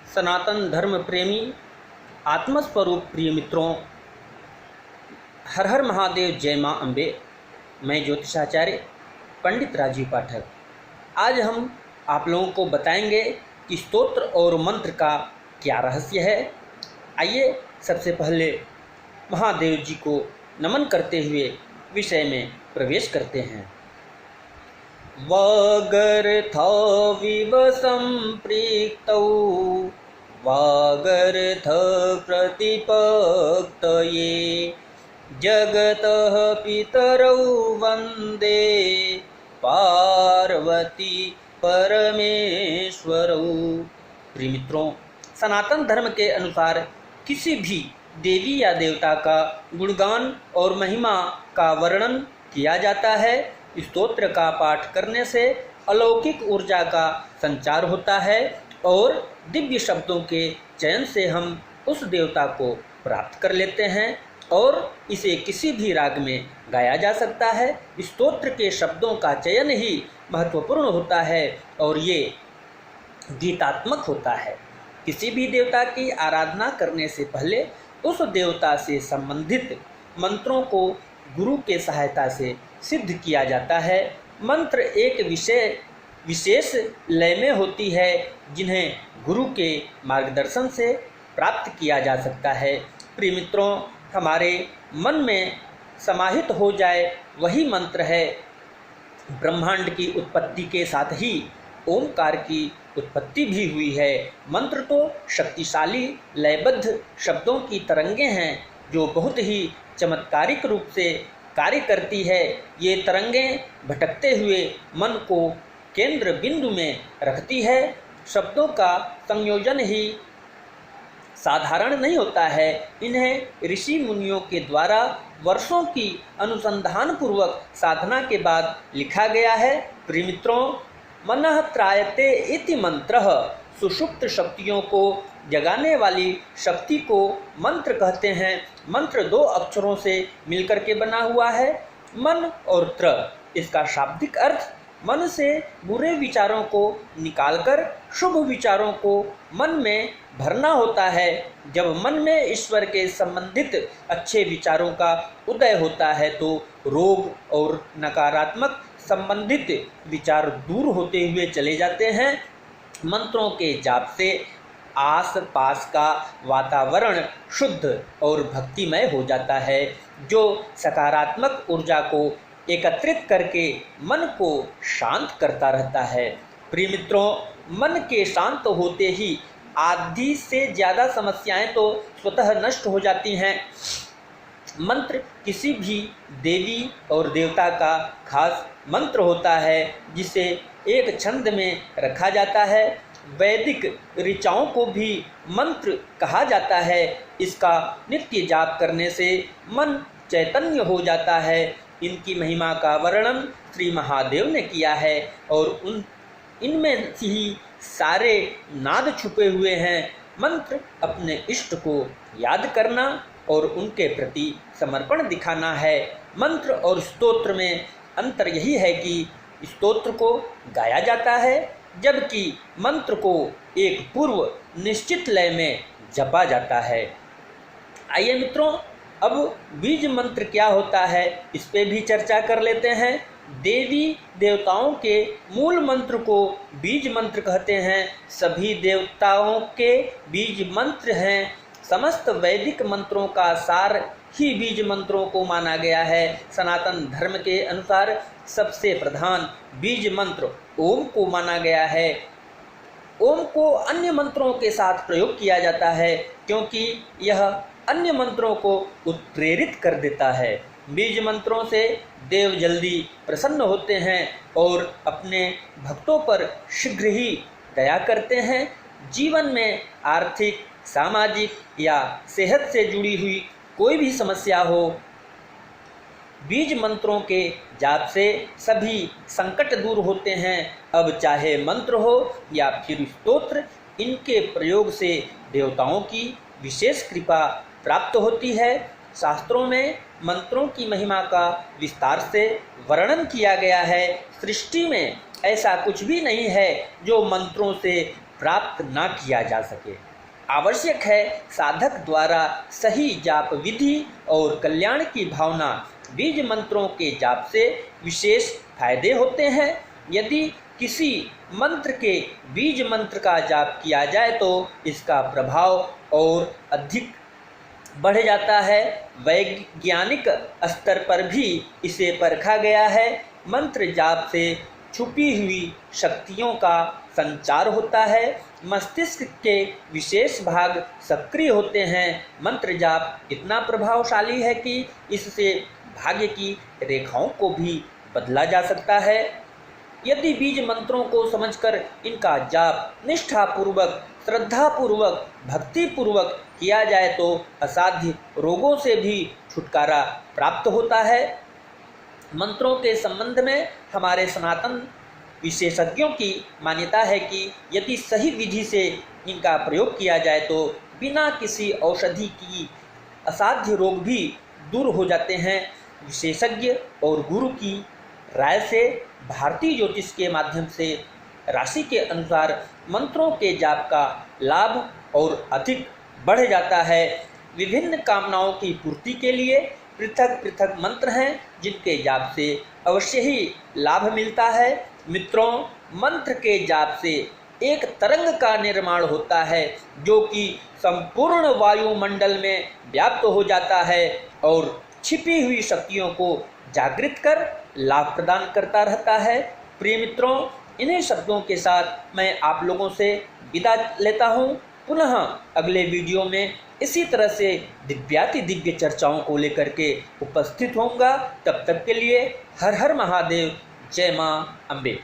सनातन धर्म प्रेमी आत्मस्वरूप प्रिय मित्रों, हर हर महादेव, जय माँ अम्बे। मैं ज्योतिषाचार्य पंडित राजीव पाठक। आज हम आप लोगों को बताएंगे कि स्तोत्र और मंत्र का क्या रहस्य है। आइए सबसे पहले महादेव जी को नमन करते हुए विषय में प्रवेश करते हैं। वागर्थाविव सम्पृक्तौ वागर्थ प्रतिपत्तये जगतः पितरौ वन्दे पार्वती परमेश्वरौ। प्रिय मित्रों, सनातन धर्म के अनुसार किसी भी देवी या देवता का गुणगान और महिमा का वर्णन किया जाता है। स्तोत्र का पाठ करने से अलौकिक ऊर्जा का संचार होता है और दिव्य शब्दों के चयन से हम उस देवता को प्राप्त कर लेते हैं और इसे किसी भी राग में गाया जा सकता है। स्तोत्र के शब्दों का चयन ही महत्वपूर्ण होता है और ये गीतात्मक होता है। किसी भी देवता की आराधना करने से पहले उस देवता से संबंधित मंत्रों को गुरु के सहायता से सिद्ध किया जाता है। मंत्र एक विशेष लय में होती है जिन्हें गुरु के मार्गदर्शन से प्राप्त किया जा सकता है। प्रिय मित्रों, हमारे मन में समाहित हो जाए वही मंत्र है। ब्रह्मांड की उत्पत्ति के साथ ही ओमकार की उत्पत्ति भी हुई है। मंत्र तो शक्तिशाली लयबद्ध शब्दों की तरंगें हैं जो बहुत ही चमत्कारिक रूप से कार्य करती है। ये तरंगें भटकते हुए मन को केंद्र बिंदु में रखती है। शब्दों का संयोजन ही साधारण नहीं होता है। इन्हें ऋषि मुनियों के द्वारा वर्षों की अनुसंधान पूर्वक साधना के बाद लिखा गया है। प्रिय मित्रों, मनः त्रायते इति मंत्रः, सुषुप्त शक्तियों को जगाने वाली शक्ति को मंत्र कहते हैं। मंत्र दो अक्षरों से मिलकर के बना हुआ है, मन और त्र। इसका शाब्दिक अर्थ मन से बुरे विचारों को निकालकर शुभ विचारों को मन में भरना होता है। जब मन में ईश्वर के संबंधित अच्छे विचारों का उदय होता है तो रोग और नकारात्मक संबंधित विचार दूर होते हुए चले जाते हैं। मंत्रों के जाप से आस पास का वातावरण शुद्ध और भक्तिमय हो जाता है, जो सकारात्मक ऊर्जा को एकत्रित करके मन को शांत करता रहता है। प्रिय मित्रों, मन के शांत होते ही आधी से ज़्यादा समस्याएं तो स्वतः नष्ट हो जाती हैं। मंत्र किसी भी देवी और देवता का खास मंत्र होता है जिसे एक छंद में रखा जाता है। वैदिक ऋचाओं को भी मंत्र कहा जाता है। इसका नित्य जाप करने से मन चैतन्य हो जाता है। इनकी महिमा का वर्णन श्री महादेव ने किया है और इनमें ही सारे नाद छुपे हुए हैं। मंत्र अपने इष्ट को याद करना और उनके प्रति समर्पण दिखाना है। मंत्र और स्तोत्र में अंतर यही है कि स्तोत्र को गाया जाता है जबकि मंत्र को एक पूर्व निश्चित लय में जपा जाता है। आइए मित्रों, अब बीज मंत्र क्या होता है इस पे भी चर्चा कर लेते हैं। देवी देवताओं के मूल मंत्र को बीज मंत्र कहते हैं। सभी देवताओं के बीज मंत्र हैं। समस्त वैदिक मंत्रों का सार ही बीज मंत्रों को माना गया है। सनातन धर्म के अनुसार सबसे प्रधान बीज मंत्र ओम को माना गया है। ओम को अन्य मंत्रों के साथ प्रयोग किया जाता है क्योंकि यह अन्य मंत्रों को उत्प्रेरित कर देता है। बीज मंत्रों से देव जल्दी प्रसन्न होते हैं और अपने भक्तों पर शीघ्र ही दया करते हैं। जीवन में आर्थिक, सामाजिक या सेहत से जुड़ी हुई कोई भी समस्या हो, बीज मंत्रों के जाप से सभी संकट दूर होते हैं। अब चाहे मंत्र हो या फिर स्तोत्र, इनके प्रयोग से देवताओं की विशेष कृपा प्राप्त होती है। शास्त्रों में मंत्रों की महिमा का विस्तार से वर्णन किया गया है। सृष्टि में ऐसा कुछ भी नहीं है जो मंत्रों से प्राप्त ना किया जा सके। आवश्यक है साधक द्वारा सही जाप विधि और कल्याण की भावना। बीज मंत्रों के जाप से विशेष फायदे होते हैं। यदि किसी मंत्र के बीज मंत्र का जाप किया जाए तो इसका प्रभाव और अधिक बढ़ जाता है। वैज्ञानिक स्तर पर भी इसे परखा गया है। मंत्र जाप से छुपी हुई शक्तियों का संचार होता है। मस्तिष्क के विशेष भाग सक्रिय होते हैं। मंत्र जाप इतना प्रभावशाली है कि इससे भाग्य की रेखाओं को भी बदला जा सकता है। यदि बीज मंत्रों को समझकर इनका जाप निष्ठापूर्वक, श्रद्धापूर्वक, भक्तिपूर्वक किया जाए तो असाध्य रोगों से भी छुटकारा प्राप्त होता है। मंत्रों के संबंध में हमारे सनातन विशेषज्ञों की मान्यता है कि यदि सही विधि से इनका प्रयोग किया जाए तो बिना किसी औषधि की असाध्य रोग भी दूर हो जाते हैं। विशेषज्ञ और गुरु की राय से भारतीय ज्योतिष के माध्यम से राशि के अनुसार मंत्रों के जाप का लाभ और अधिक बढ़ जाता है। विभिन्न कामनाओं की पूर्ति के लिए पृथक पृथक मंत्र हैं जिनके जाप से अवश्य ही लाभ मिलता है। मित्रों, मंत्र के जाप से एक तरंग का निर्माण होता है जो कि संपूर्ण वायुमंडल में व्याप्त हो जाता है और छिपी हुई शक्तियों को जागृत कर लाभ प्रदान करता रहता है। प्रिय मित्रों, इन्हीं शब्दों के साथ मैं आप लोगों से विदा लेता हूँ। पुनः अगले वीडियो में इसी तरह से दिव्याति दिव्य चर्चाओं को लेकर के उपस्थित होऊंगा। तब तक के लिए हर हर महादेव, जय माँ अम्बे।